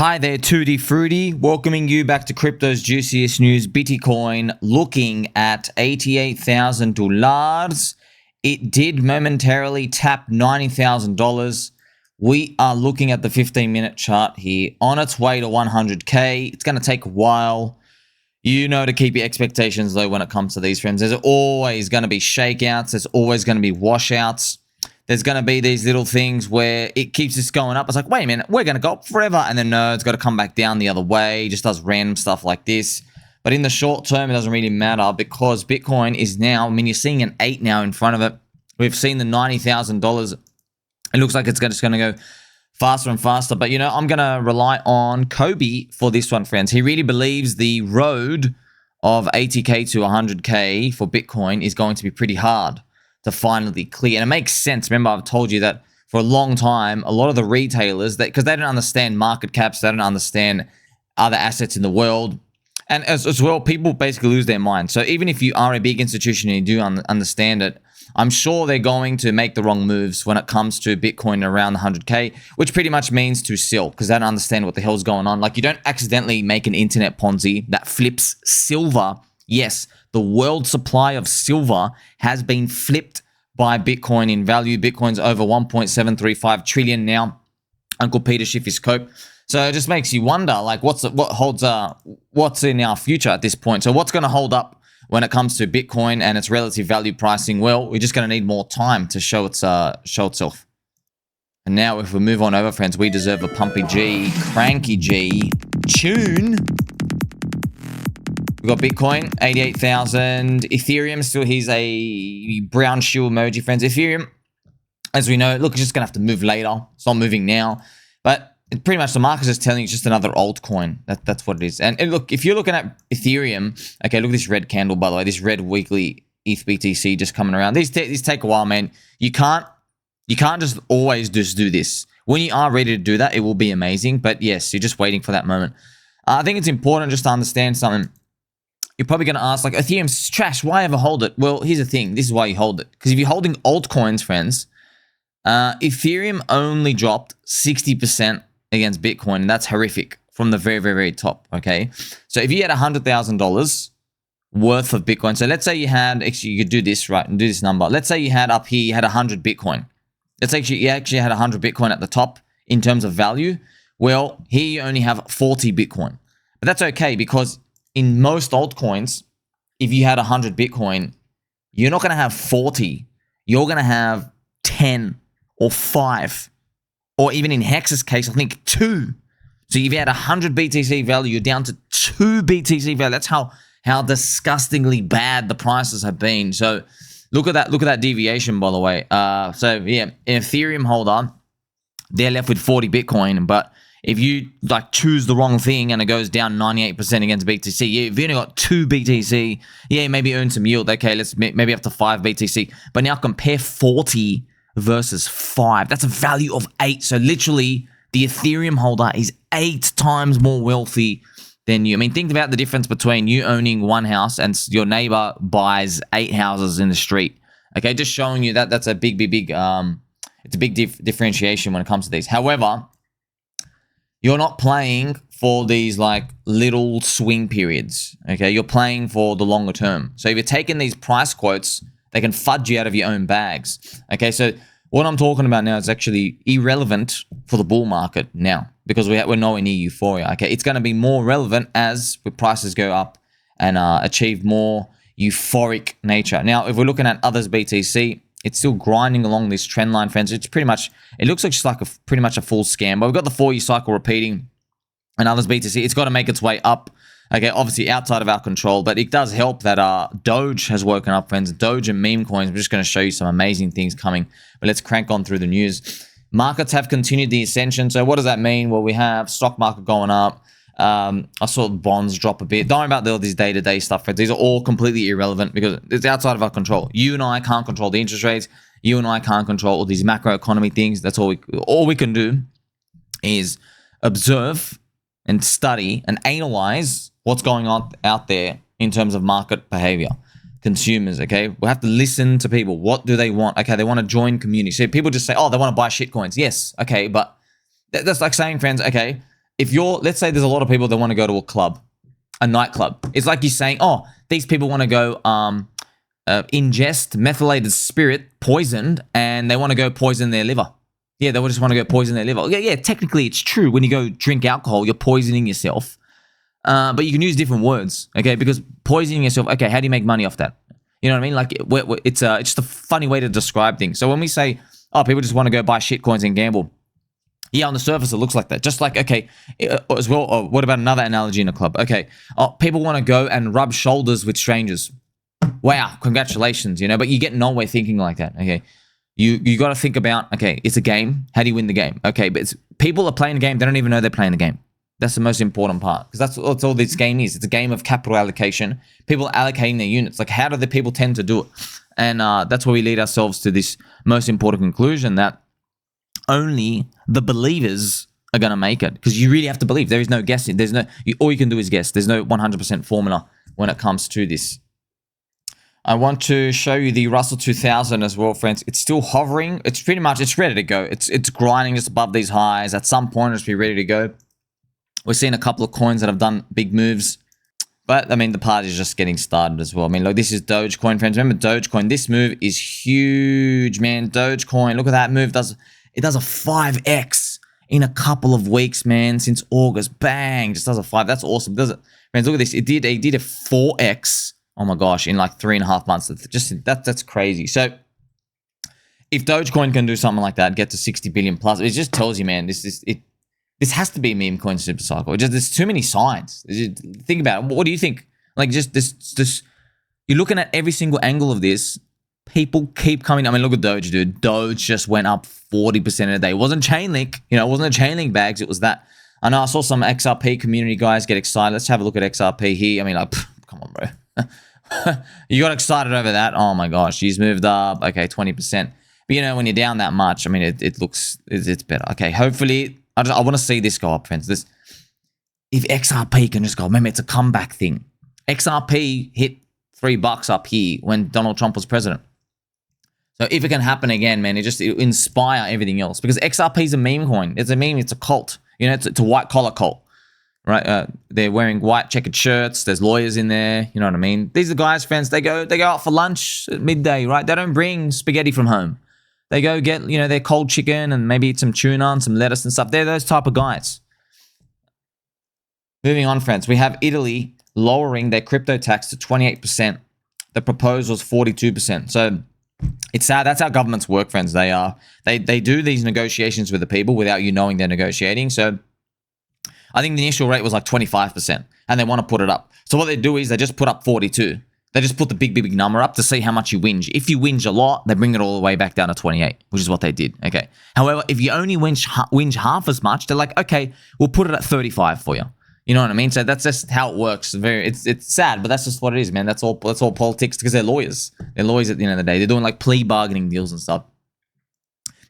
Hi there, Tutti Fruity. Welcoming you back to Crypto's juiciest news. Bitcoin looking at $88,000. It did momentarily tap $90,000. We are looking at the 15-minute chart here on its way to 100K. It's going to take a while. You know to keep your expectations low when it comes to these friends. There's always going to be shakeouts. There's always going to be washouts. There's going to be these little things where it keeps just going up. It's like, wait a minute, we're going to go up forever. And then no, it's got to come back down the other way. It just does random stuff like this. But in the short term, it doesn't really matter because Bitcoin is now, I mean, you're seeing an 8 now in front of it. We've seen the $90,000. It looks like it's just going to go faster and faster. But, you know, I'm going to rely on Cobie for this one, friends. He really believes the road of 80K to 100K for Bitcoin is going to be pretty hard to finally clear. And it makes sense. Remember, I've told you that for a long time, a lot of the retailers, because they don't understand market caps, they don't understand other assets in the world. And as well, people basically lose their mind. So even if you are a big institution and you do understand it, I'm sure they're going to make the wrong moves when it comes to Bitcoin around the 100K, which pretty much means to sell because they don't understand what the hell's going on. Like, you don't accidentally make an internet Ponzi that flips silver. Yes, the world supply of silver has been flipped by Bitcoin in value. Bitcoin's over 1.735 trillion now. Uncle Peter shift his cope. So it just makes you wonder, like, what's in our future at this point? So what's going to hold up when it comes to Bitcoin and its relative value pricing? Well, we're just going to need more time to show itself. And now if we move on over, friends, we deserve a pumpy G, cranky G tune. We've got Bitcoin, 88,000. Ethereum, still he's a brown shoe emoji, friends. Ethereum, as we know, look, it's just going to have to move later. It's not moving now. But pretty much the market's just telling you it's just another altcoin. That's what it is. And look, if you're looking at Ethereum, okay, look at this red candle, by the way. This red weekly ETH BTC just coming around. These take a while, man. You can't just always just do this. When you are ready to do that, it will be amazing. But yes, you're just waiting for that moment. I think it's important just to understand something. You're probably going to ask, like, Ethereum's trash. Why ever hold it? Well, here's the thing. This is why you hold it. Because if you're holding altcoins, friends, Ethereum only dropped 60% against Bitcoin. And that's horrific from the very, very, very top, okay? So if you had $100,000 worth of Bitcoin, so let's say you had, actually, you could do this, right, and do this number. Let's say you had up here, you had 100 Bitcoin. Let's say you actually had 100 Bitcoin at the top in terms of value. Well, here you only have 40 Bitcoin. But that's okay because in most altcoins, if you had 100 Bitcoin, you're not going to have 40. You're going to have 10 or 5. Or even in Hex's case, I think 2. So if you had 100 BTC value, you're down to 2 BTC value. That's how disgustingly bad the prices have been. So look at that deviation, by the way. So yeah, an Ethereum holder, they're left with 40 Bitcoin, but if you like choose the wrong thing and it goes down 98% against BTC, yeah, if you only got 2 BTC, yeah, maybe earn some yield. Okay, let's maybe up to 5 BTC. But now compare 40 versus 5. That's a value of 8. So literally, the Ethereum holder is 8 times more wealthy than you. I mean, think about the difference between you owning one house and your neighbor buys 8 houses in the street. Okay, just showing you that that's a big, it's a big differentiation when it comes to these. However, you're not playing for these like little swing periods, okay? You're playing for the longer term. So if you're taking these price quotes, they can fudge you out of your own bags, okay? So what I'm talking about now is actually irrelevant for the bull market now because we're nowhere near euphoria, okay? It's going to be more relevant as the prices go up and achieve more euphoric nature. Now, if we're looking at others BTC, it's still grinding along this trend line, friends. It's pretty much, it looks like just like pretty much a full scam. But we've got the 4-year cycle repeating and others BTC. It's got to make its way up. Okay, obviously outside of our control, but it does help that Doge has woken up, friends. Doge and MemeCoins. I'm just going to show you some amazing things coming. But let's crank on through the news. Markets have continued the ascension. So what does that mean? Well, we have stock market going up. I saw bonds drop a bit. Don't worry about all this day-to-day stuff, friends. These are all completely irrelevant because it's outside of our control. You and I can't control the interest rates. You and I can't control all these macroeconomy things. That's all we can do is observe and study and analyze what's going on out there in terms of market behavior. Consumers, okay? We have to listen to people. What do they want? Okay, they want to join community. So people just say, oh, they want to buy shitcoins. Yes, okay, but that's like saying, friends, okay, if you're, let's say there's a lot of people that want to go to a club, a nightclub. It's like you're saying, oh, these people want to go ingest methylated spirit, poisoned, and they want to go poison their liver. Yeah, they just want to go poison their liver. Yeah, technically it's true. When you go drink alcohol, you're poisoning yourself. But you can use different words, okay? Because poisoning yourself, okay, how do you make money off that? You know what I mean? Like, it's just a funny way to describe things. So when we say, oh, people just want to go buy shit coins and gamble, yeah, on the surface, it looks like that. Just like, okay, as well, what about another analogy in a club? Okay, people want to go and rub shoulders with strangers. Wow, congratulations, you know, but you get nowhere thinking like that, okay? You got to think about, okay, it's a game. How do you win the game? Okay, but people are playing the game. They don't even know they're playing the game. That's the most important part, because that's all this game is. It's a game of capital allocation. People are allocating their units. Like, how do the people tend to do it? And that's where we lead ourselves to this most important conclusion, that only the believers are going to make it, because you really have to believe. There is no guessing. There's no, all you can do is guess. There's no 100% formula when it comes to this. I want to show you the Russell 2000 as well, friends. It's still hovering. It's pretty much, it's ready to go. It's grinding just above these highs. At some point, it'll be ready to go. We're seeing a couple of coins that have done big moves. But, I mean, the party is just getting started as well. I mean, look, this is Dogecoin, friends. Remember Dogecoin? This move is huge, man. Dogecoin, look at that move. It does a 5x in a couple of weeks, man. Since August. Bang. Just does a 5. That's awesome. Does it? Friends, look at this. It did a 4x. Oh, my gosh. In like 3.5 months. That's crazy. So, if Dogecoin can do something like that, get to 60 billion plus, it just tells you, man, this has to be a MemeCoin super cycle. There's too many signs. Think about it. What do you think? Like, just this. You're looking at every single angle of this. People keep coming. I mean, look at Doge, dude. Doge just went up 40% in a day. It wasn't Chainlink. You know, it wasn't a Chainlink bags. It was that. I know I saw some XRP community guys get excited. Let's have a look at XRP here. I mean, like, come on, bro. You got excited over that. Oh, my gosh. She's moved up. Okay, 20%. But, you know, when you're down that much, I mean, it's better. Okay, hopefully... I want to see this go up, friends. If XRP can just go, remember, it's a comeback thing. XRP hit $3 up here when Donald Trump was president. So if it can happen again, man, it'll inspire everything else. Because XRP is a meme coin. It's a meme. It's a cult. You know, it's a white collar cult, right? They're wearing white checkered shirts. There's lawyers in there. You know what I mean? These are guys, friends. They go out for lunch at midday, right? They don't bring spaghetti from home. They go get, you know, their cold chicken and maybe eat some tuna and some lettuce and stuff. They're those type of guys. Moving on, friends. We have Italy lowering their crypto tax to 28%. The proposal is 42%. So it's sad. That's how governments work, friends. They do these negotiations with the people without you knowing they're negotiating. So I think the initial rate was like 25%, and they want to put it up. So what they do is they just put up 42. They just put the big number up to see how much you whinge. If you whinge a lot, they bring it all the way back down to 28, which is what they did. Okay. However, if you only whinge half as much, they're like, okay, we'll put it at 35 for you. You know what I mean? So that's just how it works. It's sad, but that's just what it is, man. That's all politics, because they're lawyers. They're lawyers at the end of the day. They're doing like plea bargaining deals and stuff.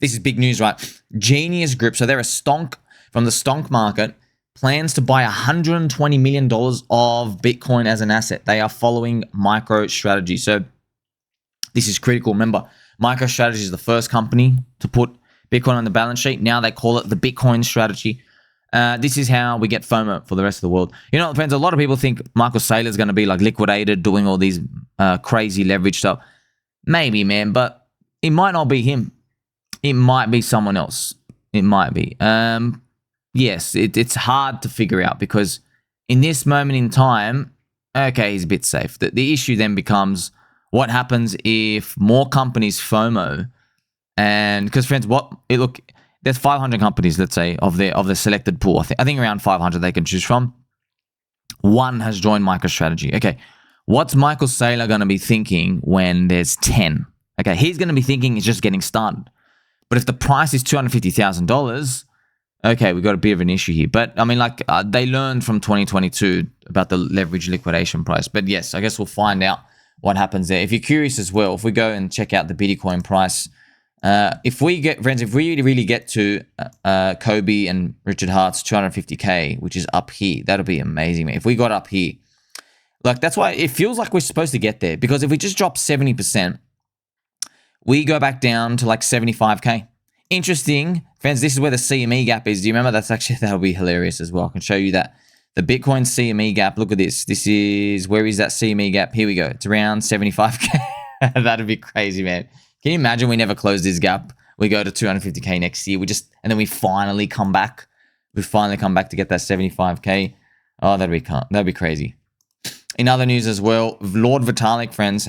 This is big news, right? Genius Group. So they're a stonk from the stonk market. Plans to buy $120 million of Bitcoin as an asset. They are following MicroStrategy. So this is critical. Remember, MicroStrategy is the first company to put Bitcoin on the balance sheet. Now they call it the Bitcoin strategy. This is how we get FOMO for the rest of the world. You know, friends, a lot of people think Michael Saylor is going to be like liquidated, doing all these crazy leverage stuff. Maybe, man, but it might not be him. It might be someone else. It might be. Yes, it's hard to figure out, because in this moment in time, okay, he's a bit safe. The issue then becomes, what happens if more companies FOMO? And because, friends, there's 500 companies, let's say, of the selected pool. I think around 500 they can choose from. One has joined MicroStrategy. Okay, what's Michael Saylor going to be thinking when there's 10? Okay, he's going to be thinking it's just getting started. But if the price is $250,000, okay, we got a bit of an issue here. But, I mean, like, they learned from 2022 about the leverage liquidation price. But, yes, I guess we'll find out what happens there. If you're curious as well, if we go and check out the Bitcoin price, if we really get to Cobie and Richard Hart's 250K, which is up here, that'll be amazing, man. If we got up here, like, that's why it feels like we're supposed to get there. Because if we just drop 70%, we go back down to like 75K. interesting, friends, this is where the CME gap is. Do you remember? That'll be hilarious as well. I can show you that. The Bitcoin CME gap, look at this. This is, where is that CME gap? Here we go. It's around 75K. That'd be crazy, man. Can you imagine we never close this gap? We go to 250K next year. And then we finally come back. We finally come back to get that 75K. Oh, that'd be crazy. In other news as well, Lord Vitalik, friends,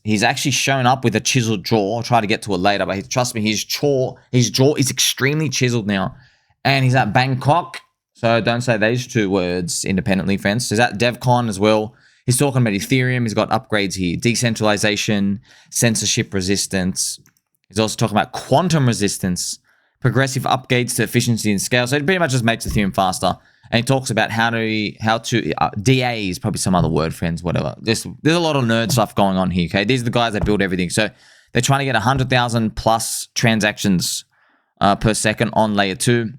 he's actually shown up with a chiseled jaw. I'll try to get to it later, but trust me, his jaw is extremely chiseled now. And he's at Bangkok. So don't say those two words independently, friends. He's at DevCon as well. He's talking about Ethereum. He's got upgrades here. Decentralization, censorship resistance. He's also talking about quantum resistance, progressive upgrades to efficiency and scale. So it pretty much just makes Ethereum faster. And he talks about how to DA is probably some other word, friends, whatever. There's a lot of nerd stuff going on here, okay? These are the guys that build everything. So they're trying to get 100,000 plus transactions per second on layer 2.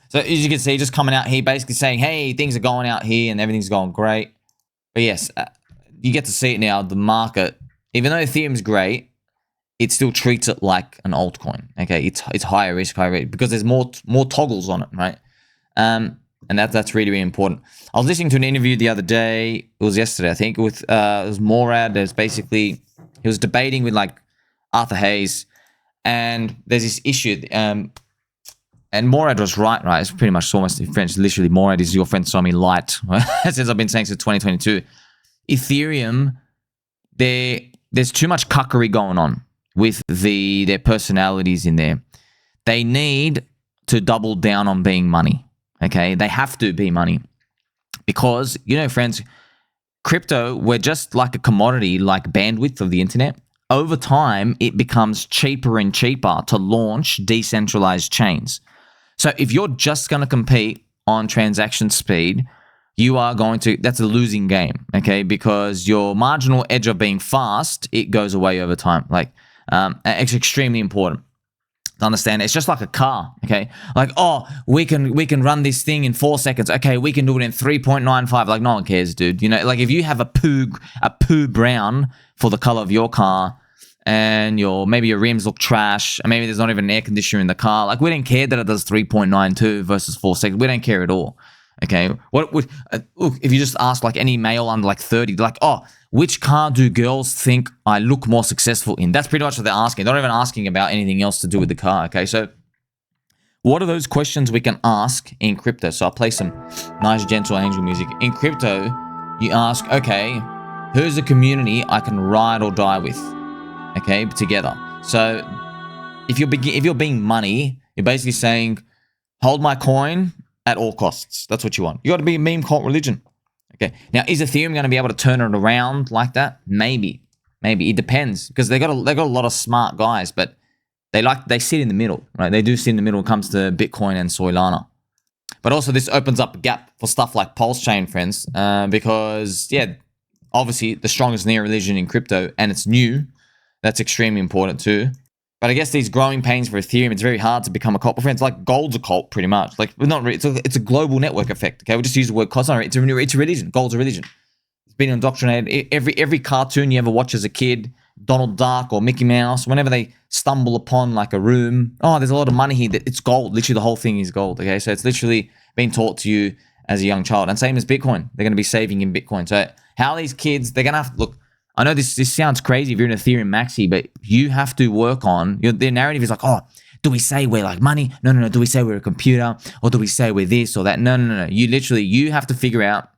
So as you can see, just coming out here, basically saying, hey, things are going out here and everything's going great. But yes, you get to see it now. The market, even though Ethereum's great, it still treats it like an altcoin. Okay, it's higher risk, because there's more toggles on it, right? And that's really, really important. I was listening to an interview the other day. It was yesterday, I think, with it was Morad. There's basically, he was debating with like Arthur Hayes, and there's this issue. And Morad was right? It's pretty much almost French. Literally, Morad is your friend Somi Light. Since I've been saying since 2022. Ethereum, there's too much cuckery going on with their personalities in there. They need to double down on being money. Okay, they have to be money, because friends, crypto, we're just like a commodity, like bandwidth of the internet. Over time, it becomes cheaper and cheaper to launch decentralized chains. So if you're just going to compete on transaction speed, that's a losing game, okay? Because your marginal edge of being fast, it goes away over time. Like, it's extremely important to understand. It's just like a car, okay? Like, oh, we can run this thing in 4 seconds. Okay, we can do it in 3.95. Like, no one cares, dude. Like if you have a poo brown for the color of your car, and maybe your rims look trash, and maybe there's not even an air conditioner in the car. Like, we don't care that it does 3.92 versus 4 seconds. We don't care at all. Okay. Look, if you just ask like any male under like 30, like, oh, which car do girls think I look more successful in? That's pretty much what they're asking. They're not even asking about anything else to do with the car. Okay. So what are those questions we can ask in crypto? So I'll play some nice, gentle angel music. In crypto, you ask, okay, who's the community I can ride or die with? Okay, together. So if you're being money, you're basically saying, hold my coin at all costs. That's what you want. You got to be a meme cult religion. Okay. Now, is Ethereum going to be able to turn it around like that? Maybe. It depends, because they got a lot of smart guys, but they sit in the middle, right? They do sit in the middle when it comes to Bitcoin and Soylana. But also, this opens up a gap for stuff like PulseChain, friends, because obviously the strongest neo religion in crypto, and it's new. That's extremely important too. But I guess these growing pains for Ethereum, it's very hard to become a cult. Friends, like gold's a cult, pretty much. Like, not really, it's a global network effect. Okay, we just use the word cult. It's a religion. Gold's a religion. It's been indoctrinated. Every cartoon you ever watch as a kid, Donald Duck or Mickey Mouse, whenever they stumble upon like a room, oh, there's a lot of money here. It's gold. Literally, the whole thing is gold. Okay, so it's literally being taught to you as a young child. And same as Bitcoin. They're going to be saving in Bitcoin. So how these kids, they're going to have to look. I know this sounds crazy if you're an Ethereum maxi, but you have to work on their narrative is like, oh, do we say we're like money? No. Do we say we're a computer? Or do we say we're this or that? No. You have to figure out,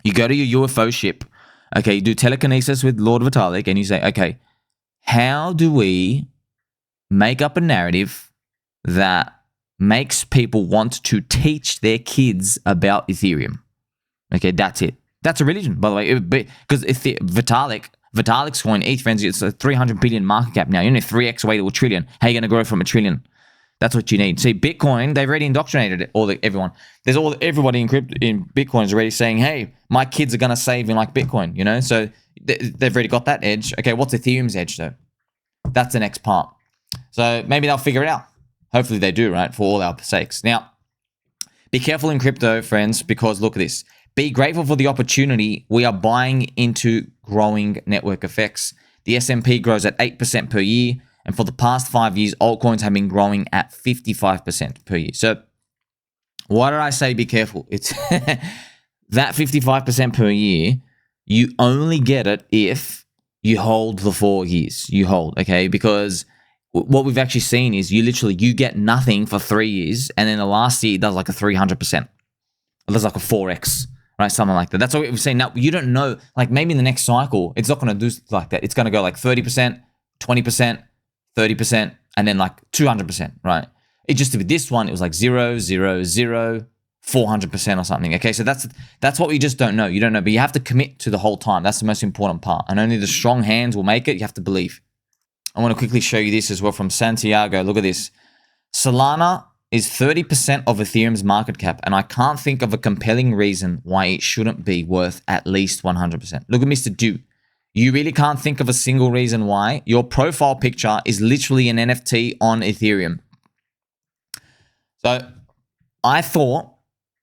you go to your UFO ship, okay, you do telekinesis with Lord Vitalik, and you say, okay, how do we make up a narrative that makes people want to teach their kids about Ethereum? Okay, that's it. That's a religion, by the way, because Vitalik's coin, ETH, friends, it's a 300 billion market cap now. You're only 3x away to a trillion. How are you going to grow from a trillion? That's what you need. See, Bitcoin, they've already indoctrinated everyone. Everybody in Bitcoin is already saying, hey, my kids are going to save in like Bitcoin, So they've already got that edge. Okay, what's Ethereum's edge though? That's the next part. So maybe they'll figure it out. Hopefully they do, right? For all our sakes. Now, be careful in crypto, friends, because look at this. Be grateful for the opportunity. We are buying into growing network effects. The S&P grows at 8% per year, And for the past 5 years, altcoins have been growing at 55% per year. So why did I say be careful? It's that 55% per year, you only get it if you hold the 4 years. You hold, okay? Because what we've actually seen is you get nothing for 3 years, and then the last year it does like a 300%. It does like a 4x, right? Something like that. That's what we've seen. Now, you don't know, like maybe in the next cycle, it's not going to do like that. It's going to go like 30%, 20%, 30%, and then like 200%, right? It just to be this one, it was like 0, 0, 0, 400% or something. Okay, so that's what we just don't know. You don't know, but you have to commit to the whole time. That's the most important part. And only the strong hands will make it. You have to believe. I want to quickly show you this as well from Santiago. Look at this. Solana is 30% of Ethereum's market cap, and I can't think of a compelling reason why it shouldn't be worth at least 100%. Look at Mr. Du. You really can't think of a single reason why. Your profile picture is literally an NFT on Ethereum. So I thought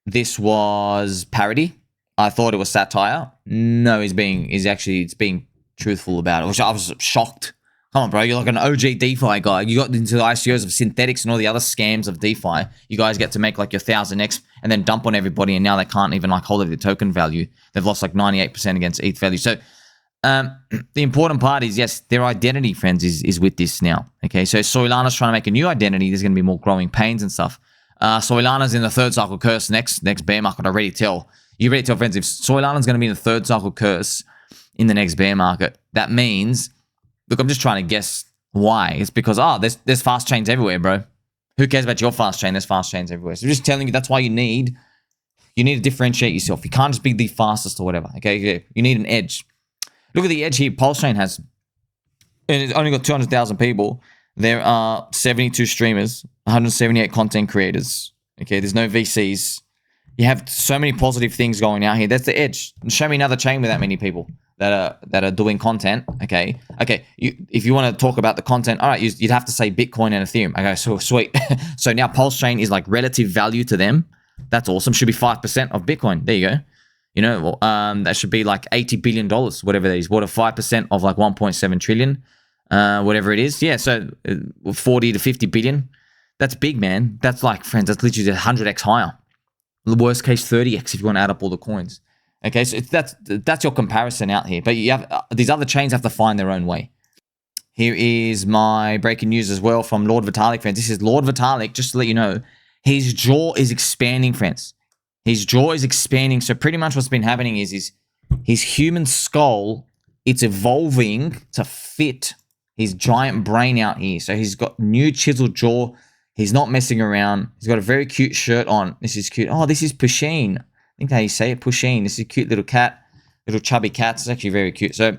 this was parody. I thought it was satire. No, it's being truthful about it, which I was shocked. Come on, bro. You're like an OG DeFi guy. You got into the ICOs of synthetics and all the other scams of DeFi. You guys get to make like your 1000x and then dump on everybody, and now they can't even like hold the token value. They've lost like 98% against ETH value. So the important part is, yes, their identity, friends, is with this now. Okay, so Soylana's trying to make a new identity. There's going to be more growing pains and stuff. Soylana's in the third cycle curse next bear market. I already tell. You already tell, friends, if Soylana's going to be in the third cycle curse in the next bear market, that means, look, I'm just trying to guess why. It's because, there's fast chains everywhere, bro. Who cares about your fast chain? There's fast chains everywhere. So I'm just telling you, that's why you need to differentiate yourself. You can't just be the fastest or whatever, okay? You need an edge. Look at the edge here. PulseChain has, and it's only got 200,000 people. There are 72 streamers, 178 content creators. Okay, there's no VCs. You have so many positive things going out here. That's the edge. Show me another chain with that many people that are doing content. Okay. If you want to talk about the content, all right, you'd have to say Bitcoin and Ethereum. Okay, so sweet. So now PulseChain is like relative value to them. That's awesome. Should be 5% of Bitcoin. There you go. You know, that should be like $80 billion, whatever that is. What, a 5% of like 1.7 trillion, whatever it is. Yeah, so 40 to 50 billion. That's big, man. That's like, friends, that's literally 100x higher. The worst case, 30x if you want to add up all the coins. Okay, so that's your comparison out here. But you have these other chains have to find their own way. Here is my breaking news as well from Lord Vitalik, friends. This is Lord Vitalik, just to let you know. His jaw is expanding, friends. His jaw is expanding. So pretty much what's been happening is his human skull, it's evolving to fit his giant brain out here. So he's got new chiseled jaw. He's not messing around. He's got a very cute shirt on. This is cute. Oh, this is Pusheen. I think how you say it, Pusheen. This is a cute little cat, little chubby cat. It's actually very cute. So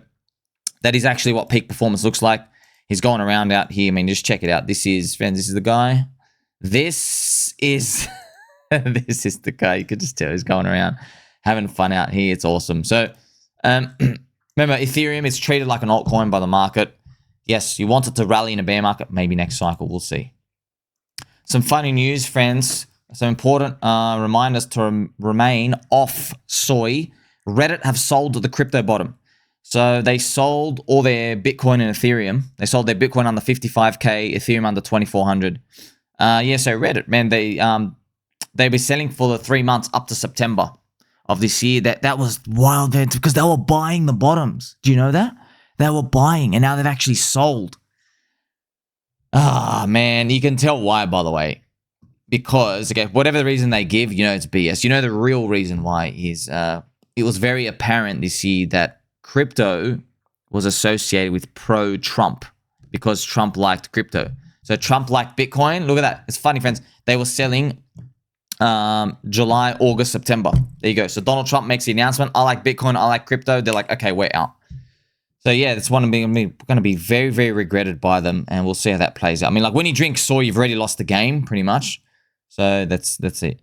that is actually what peak performance looks like. He's going around out here. I mean, just check it out. This is, friends, this is the guy. This is... this is the guy. You could just tell he's going around having fun out here. It's awesome. So remember, Ethereum is treated like an altcoin by the market. Yes, you want it to rally in a bear market. Maybe next cycle. We'll see. Some funny news, friends. Some important reminders to remain off soy. Reddit have sold the crypto bottom. So they sold all their Bitcoin and Ethereum. They sold their Bitcoin under 55K, Ethereum under 2,400. Yeah, so Reddit, man, they'll be selling for the 3 months up to September of this year. That was wild, because they were buying the bottoms. Do you know that? They were buying, and now they've actually sold. Man, you can tell why, by the way. Because, okay, whatever the reason they give, you know it's BS. You know the real reason why is it was very apparent this year that crypto was associated with pro-Trump because Trump liked crypto. So Trump liked Bitcoin. Look at that. It's funny, friends. They were selling July, August, September. There you go. So Donald Trump makes the announcement. I like Bitcoin. I like crypto. They're like, okay, we're out. So yeah, that's one going to be very, very regretted by them, and we'll see how that plays out. I mean, like when you drink soy, you've already lost the game, pretty much. So that's it.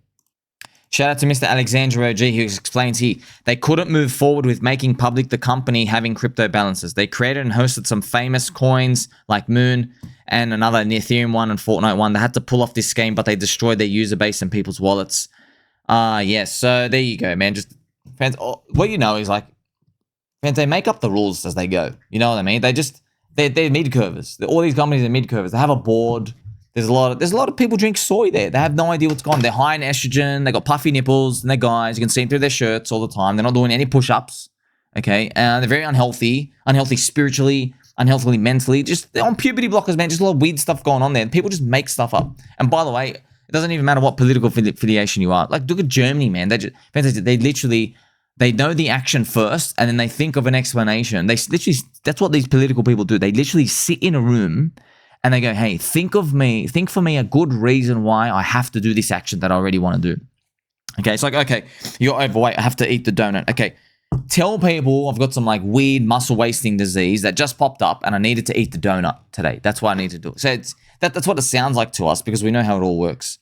Shout out to Mr. Alexander OG, who explains here, they couldn't move forward with making public the company having crypto balances. They created and hosted some famous coins like Moon and another Ethereum one and Fortnite one. They had to pull off this scheme, but they destroyed their user base and people's wallets. Yes, so there you go, man. Just fans, what you know is like, fans, they make up the rules as they go. You know what I mean? They just They're mid-curvers. All these companies are mid-curvers. They have a board. There's a lot of people drink soy there. They have no idea what's going on. They're high in estrogen. They got puffy nipples, and they're guys. You can see them through their shirts all the time. They're not doing any push-ups. Okay, and they're very unhealthy spiritually, unhealthily mentally. Just they're on puberty blockers, man. Just a lot of weird stuff going on there. People just make stuff up. And by the way, it doesn't even matter what political affiliation you are. Like look at Germany, man. They literally. They know the action first, and then they think of an explanation. They literally, that's what these political people do. They literally sit in a room, and they go, hey, think for me a good reason why I have to do this action that I already want to do. Okay, it's like, okay, you're overweight, I have to eat the donut. Okay, tell people I've got some like weird muscle wasting disease that just popped up, and I needed to eat the donut today. That's why I need to do it. So that's what it sounds like to us, because we know how it all works.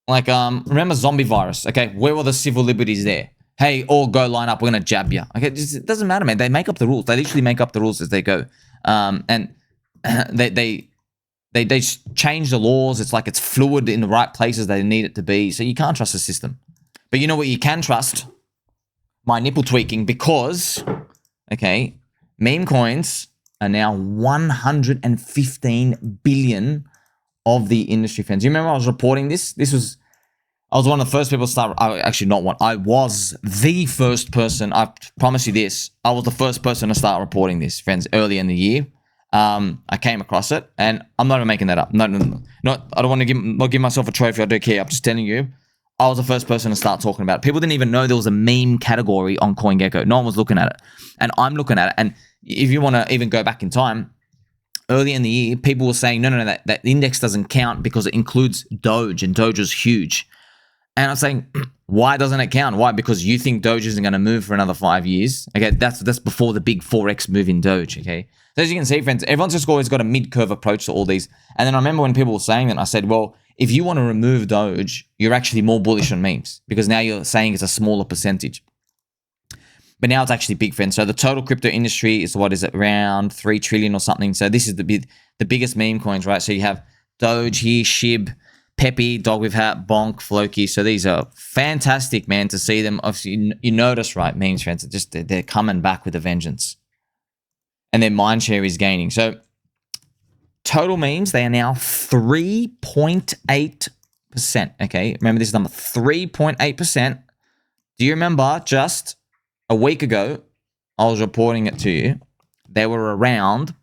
Like, remember zombie virus, okay? Where were the civil liberties there? Hey, all go line up. We're going to jab you. Okay, it doesn't matter, man. They make up the rules. They literally make up the rules as they go. And they change the laws. It's like it's fluid in the right places they need it to be. So you can't trust the system. But you know what you can trust? My nipple tweaking, because, okay, meme coins are now 115 billion of the industry fans. You remember I was reporting this? I was one of the first people to start. Actually, not one. I was the first person. I promise you this. I was the first person to start reporting this, friends, early in the year. I came across it, and I'm not even making that up. No. I don't want to give myself a trophy. I don't care. I'm just telling you. I was the first person to start talking about it. People didn't even know there was a meme category on CoinGecko. No one was looking at it. And I'm looking at it. And if you want to even go back in time, early in the year, people were saying, no, that index doesn't count because it includes Doge, and Doge was huge. And I'm saying, why doesn't it count? Why? Because you think Doge isn't going to move for another 5 years. Okay, that's before the big 4x move in Doge. Okay, so as you can see, friends, everyone's just always got a mid-curve approach to all these. And then I remember when people were saying that, I said, well, if you want to remove Doge, you're actually more bullish on memes, because now you're saying it's a smaller percentage. But now it's actually big, friends. So the total crypto industry is, what is it, around 3 trillion or something. So this is the biggest meme coins, right? So you have Doge here, SHIB, Peppy, Dog with Hat, Bonk, Floki. So these are fantastic, man, to see them. Obviously, you notice, right, memes, friends, they're coming back with a vengeance. And their mind share is gaining. So total memes, they are now 3.8%. Okay, remember this number, 3.8%. Do you remember just a week ago, I was reporting it to you, they were around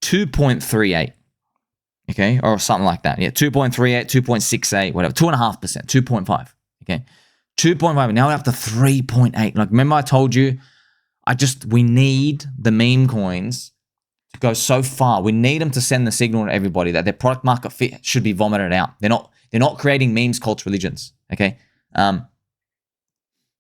2.38. Okay, or something like that. Yeah, 2.38, 2.68, whatever, 2.5%, 2.5. Okay, 2.5. Now we're up to 3.8. Like, remember I told you, we need the meme coins to go so far. We need them to send the signal to everybody that their product market fit should be vomited out. They're not creating memes, cults, religions. Okay, and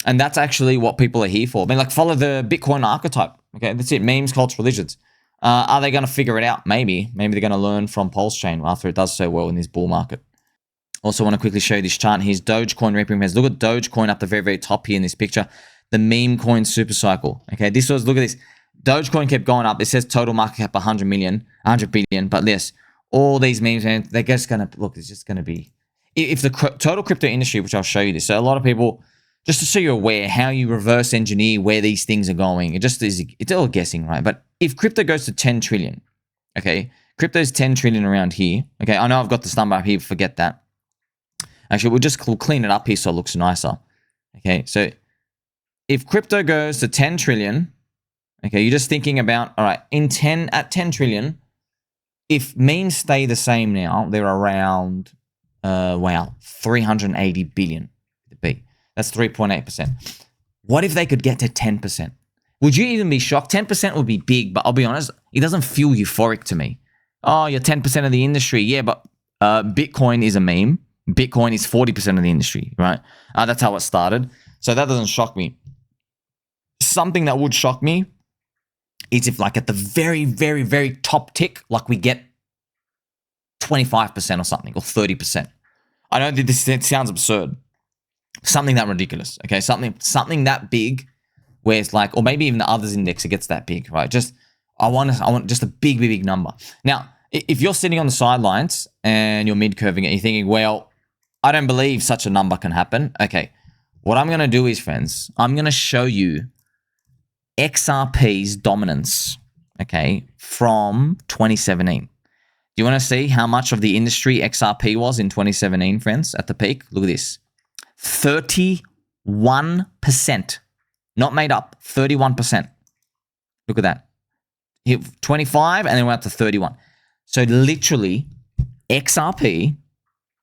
that's actually what people are here for. I mean, like, follow the Bitcoin archetype. Okay, that's it. Memes, cults, religions. Are they going to figure it out? Maybe. Maybe they're going to learn from PulseChain after it does so well in this bull market. Also want to quickly show you this chart. Here's Dogecoin repping friends. Look at Dogecoin up the very, very top here in this picture. The MemeCoin super cycle. Okay, look at this. Dogecoin kept going up. It says total market cap 100 billion. But yes, all these memes, man, they're just going to, look, it's just going to be, if the total crypto industry, which I'll show you this. So a lot of people, just to show you aware how you reverse engineer where these things are going. It's all guessing, right? But if crypto goes to 10 trillion, okay, crypto is 10 trillion around here. Okay, I know I've got this number up here, forget that. Actually, we'll clean it up here so it looks nicer. Okay, so if crypto goes to 10 trillion, okay, you're just thinking about, all right, at 10 trillion, if memes stay the same now, they're around, 380 billion to be. That's 3.8%. What if they could get to 10%? Would you even be shocked? 10% would be big, but I'll be honest, it doesn't feel euphoric to me. Oh, you're 10% of the industry. Yeah, but Bitcoin is a meme. Bitcoin is 40% of the industry, right? That's how it started. So that doesn't shock me. Something that would shock me is if, like, at the very, very, very top tick, like, we get 25% or something, or 30%. I know that this sounds absurd. Something that ridiculous, okay? Something that big, where it's like, or maybe even the others index, it gets that big, right? I want just a big, big, big number. Now, if you're sitting on the sidelines and you're mid-curving it, you're thinking, well, I don't believe such a number can happen. Okay, what I'm going to do is, friends, I'm going to show you XRP's dominance okay, from 2017. Do you want to see how much of the industry XRP was in 2017, friends, at the peak? Look at this. 31%. Not made up. 31%. Look at that. Hit 25 and then went up to 31. So literally, XRP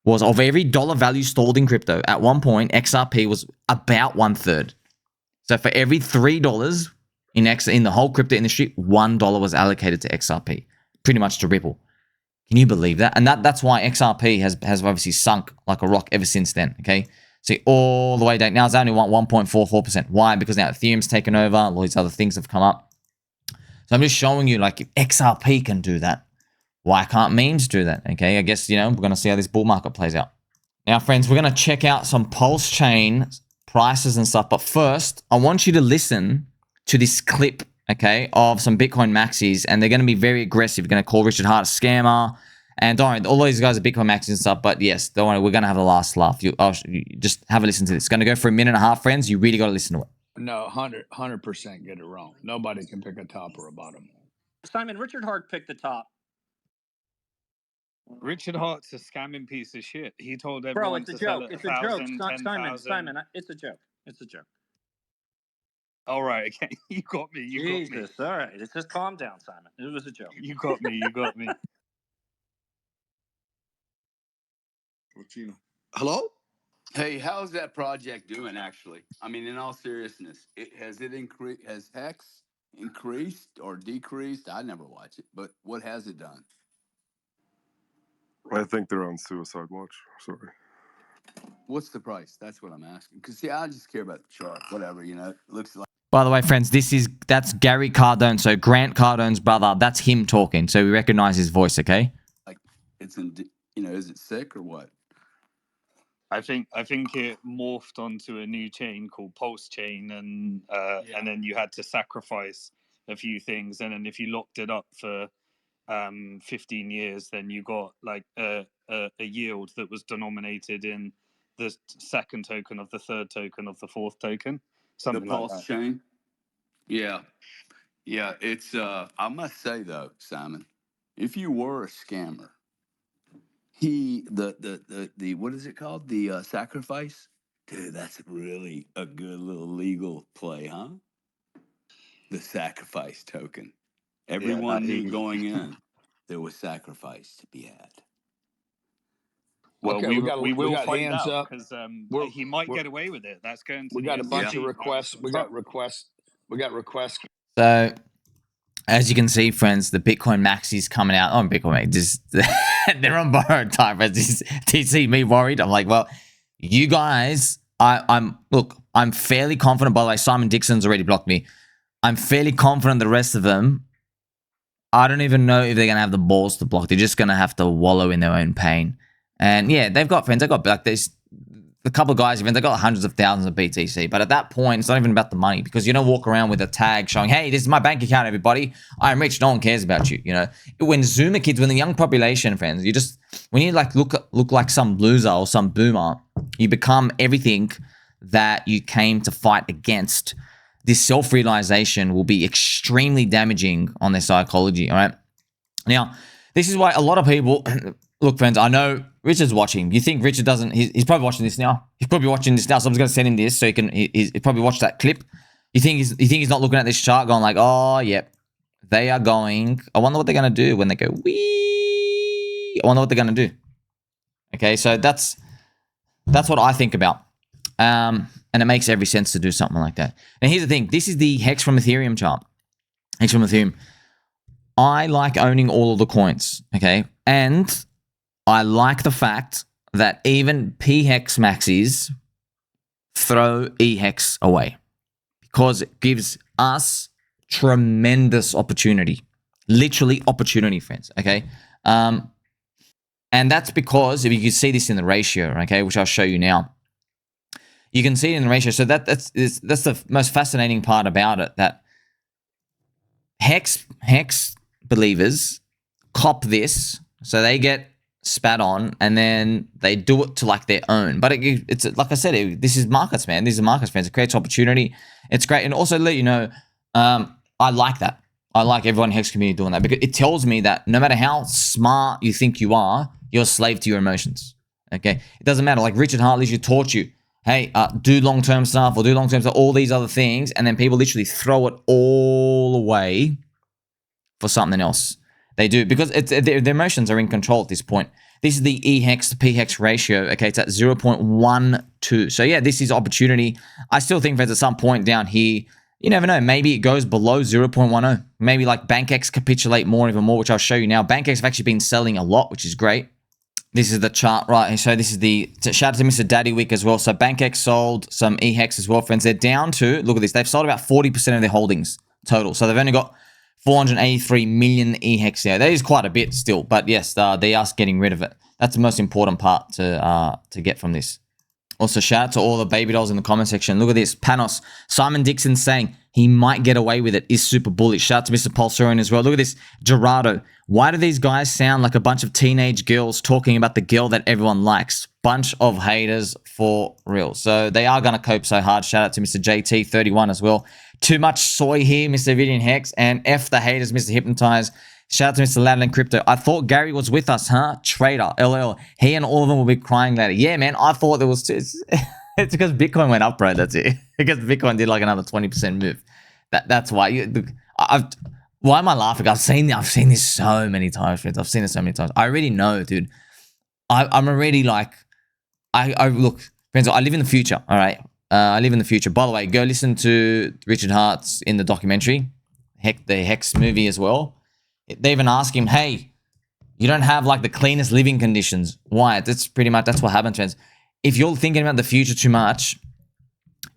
was, of every dollar value stored in crypto, at one point, XRP was about 1/3. So for every $3 in the whole crypto industry, $1 was allocated to XRP, pretty much to Ripple. Can you believe that? And that's why XRP has obviously sunk like a rock ever since then, okay? See, all the way down. Now it's only 1.44%. Why? Because now Ethereum's taken over. All these other things have come up. So I'm just showing you, like, if XRP can do that, why can't memes do that? Okay, I guess, we're going to see how this bull market plays out. Now, friends, we're going to check out some PulseChain prices and stuff. But first, I want you to listen to this clip, okay, of some Bitcoin Maxis. And they're going to be very aggressive. You're going to call Richard Hart a scammer. And don't worry, all these guys are Bitcoin Maxis and stuff. But yes, don't worry, we're going to have the last laugh. You just have a listen to this. It's going to go for a minute and a half, friends. You really got to listen to it. No, 100% get it wrong. Nobody can pick a top or a bottom. Simon, Richard Hart picked the top. Richard Hart's a scamming piece of shit. He told everyone Bro, it's to a sell joke. at It's a joke. 1,000, Simon, it's a joke. It's a joke. All right, okay. You got me. You got me. Jesus, all right. It's just calm down, Simon. It was a joke. You got me. You got me. Hello? Hey, how's that project doing, actually? I mean, in all seriousness, has HEX increased or decreased? I never watch it, but what has it done? I think they're on suicide watch. Sorry. What's the price? That's what I'm asking. Because, see, I just care about the chart. Whatever, it looks like. By the way, friends, that's Gary Cardone. So Grant Cardone's brother, that's him talking. So we recognize his voice, okay? Like, it's in, is it sick or what? I think it morphed onto a new chain called PulseChain, and then you had to sacrifice a few things, and then if you locked it up for 15 years, then you got like a yield that was denominated in the second token of the third token of the fourth token, something The like that. PulseChain? Yeah. It's I must say though, Simon, if you were a scammer, the what is it called? The sacrifice? Dude, that's really a good little legal play, huh? The sacrifice token. Everyone knew going in there was sacrifice to be had. Well, Okay, we will got find hands out up. because he might get away with it. That's going to. We got a bunch of requests. We got requests. So, as you can see, friends, the Bitcoin Maxis coming out on Bitcoin. Just they're on borrowed time. Do you see me worried? I'm like, well, you guys, I'm fairly confident. By the way, Simon Dixon's already blocked me. I'm fairly confident the rest of them, I don't even know if they're going to have the balls to block. They're just going to have to wallow in their own pain. And yeah, they've got friends. They've got like this, a couple of guys, even they've got hundreds of thousands of BTC. But at that point, it's not even about the money, because you don't walk around with a tag showing, hey, this is my bank account, everybody. I'm rich. No one cares about you. When Zoomer kids, when the young population, friends, when you like look like some loser or some boomer, you become everything that you came to fight against. This self-realization will be extremely damaging on their psychology, all right? Now, this is why a lot of people, look, friends, I know Richard's watching. You think Richard doesn't, he's probably watching this now. He's probably watching this now, so I'm just going to send him this so he's probably watched that clip. You think he's not looking at this chart going like, oh, yep, they are going, I wonder what they're going to do when they go, wee. I wonder what they're going to do. Okay, so that's what I think about. And it makes every sense to do something like that. And here's the thing. This is the HEX from Ethereum chart. HEX from Ethereum. I like owning all of the coins, okay? And I like the fact that even PHEX maxis throw EHEX away, because it gives us tremendous opportunity. Literally opportunity, friends, okay? And that's because, if you can see this in the ratio, okay, which I'll show you now. You can see it in the ratio. So that's the most fascinating part about it, that HEX believers cop this, so they get spat on, and then they do it to like their own. But it's like I said, this is markets, man. These are markets, friends. It creates opportunity. It's great. And also let you know, I like that. I like everyone in Hex community doing that because it tells me that no matter how smart you think you are, you're a slave to your emotions. Okay, it doesn't matter. Like Richard Hartley should taught you, hey, do long-term stuff or do long-term stuff, all these other things, and then people literally throw it all away for something else. They do because their emotions are in control at this point. This is the EHEX to PHEX ratio. Okay, it's at 0.12. So yeah, this is opportunity. I still think there's at some point down here, you never know. Maybe it goes below 0.10. Maybe like BankX capitulate more, even more, which I'll show you now. BankX have actually been selling a lot, which is great. This is the chart, right? So this is the, shout out to Mr. Daddy Wick as well. So BankX sold some EHEX as well, friends. They're down to, look at this. They've sold about 40% of their holdings total. So they've only got 483 million EHEX there. That is quite a bit still, but yes, they are getting rid of it. That's the most important part to get from this. Also, shout out to all the baby dolls in the comment section. Look at this. Panos. Simon Dixon saying he might get away with it is super bullish. Shout out to Mr. Pulsarian as well. Look at this. Gerardo. Why do these guys sound like a bunch of teenage girls talking about the girl that everyone likes? Bunch of haters for real. So they are going to cope so hard. Shout out to Mr. JT31 as well. Too much soy here, Mr. Vidian Hex. And F the haters, Mr. Hypnotize. Shout out to Mr. Ladin Crypto. I thought Gary was with us, huh? Trader, LL. He and all of them will be crying later. Yeah, man. I thought there was... It's because Bitcoin went up, bro. That's it. Because Bitcoin did like another 20% move. That's why. Why am I laughing? I've seen this so many times, friends. I've seen it so many times. I already know, dude. I'm already like... I look, friends, I live in the future, all right? I live in the future. By the way, go listen to Richard Hart's in the documentary. The Hex movie as well. They even ask him, hey, you don't have like the cleanest living conditions. Why? That's pretty much, that's what happens, friends. If you're thinking about the future too much,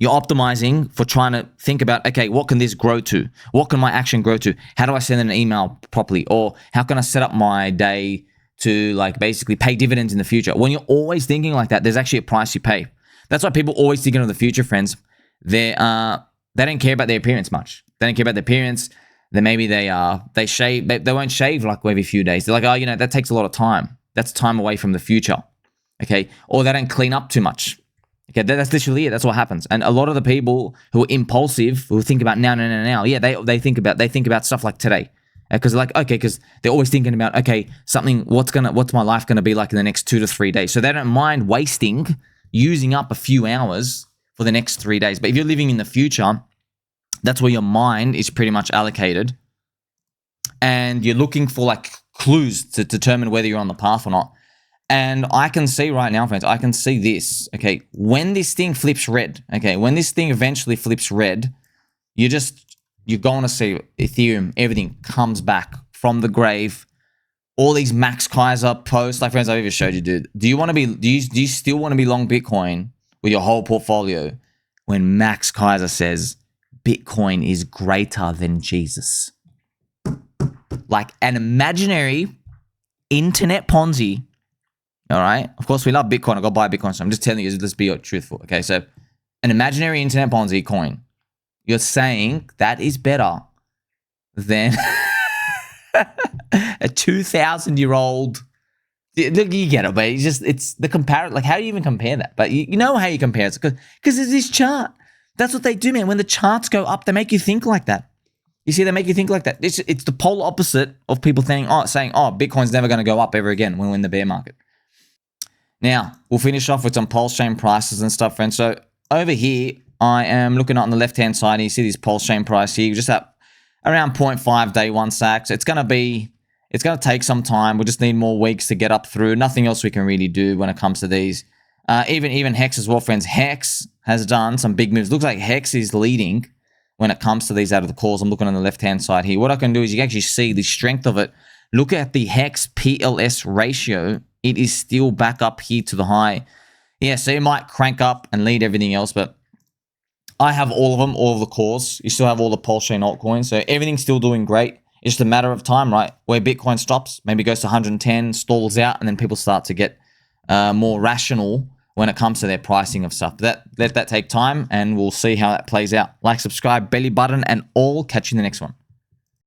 you're optimizing for trying to think about, okay, what can this grow to? What can my action grow to? How do I send an email properly? Or how can I set up my day to like basically pay dividends in the future? When you're always thinking like that, there's actually a price you pay. That's why people always thinking of the future, friends. They don't care about their appearance much. They don't care about their appearance. Then maybe they shave. They won't shave like every few days. They're like, oh, you know, that takes a lot of time. That's time away from the future. Okay. Or they don't clean up too much. Okay. That's literally it. That's what happens. And a lot of the people who are impulsive, who think about now. Yeah, they think about stuff like today. Because they're like, okay, because they're always thinking about, okay, something, what's my life gonna be like in the next 2 to 3 days? So they don't mind using up a few hours for the next 3 days. But if you're living in the future, that's where your mind is pretty much allocated. And you're looking for like clues to determine whether you're on the path or not. And I can see right now, friends, I can see this. Okay, when this thing flips red, okay, when this thing eventually flips red, you're going to see Ethereum, everything comes back from the grave. All these Max Keiser posts, like friends, I've even showed you, dude. Do you still want to be long Bitcoin with your whole portfolio when Max Keiser says Bitcoin is greater than Jesus? Like an imaginary internet Ponzi. All right. Of course, we love Bitcoin. I got to buy Bitcoin. So I'm just telling you, let's be truthful. Okay. So an imaginary internet Ponzi coin. You're saying that is better than a 2,000-year-old. Look, you get it, but it's the comparison. Like, how do you even compare that? But you know how you compare it because it's this chart. That's what they do, man. When the charts go up, they make you think like that. You see, they make you think like that. It's the polar opposite of people saying, Bitcoin's never going to go up ever again when we're in the bear market. Now, we'll finish off with some PulseChain prices and stuff, friends. So over here, I am looking on the left-hand side. You see this PulseChain price here, just at around 0.5 day one sacks. It's going to take some time. We just need more weeks to get up through. Nothing else we can really do when it comes to these. Even HEX as well, friends. HEX has done some big moves. Looks like HEX is leading when it comes to these out of the calls. I'm looking on the left-hand side here. What I can do is you can actually see the strength of it. Look at the HEX PLS ratio. It is still back up here to the high. Yeah, so it might crank up and lead everything else, but I have all of them, all of the calls. You still have all the PulseChain altcoins, so everything's still doing great. It's just a matter of time, right? Where Bitcoin stops, maybe goes to 110, stalls out, and then people start to get more rational when it comes to their pricing of stuff. Let that take time, and we'll see how that plays out. Like, subscribe, belly button, and all. Catch you in the next one.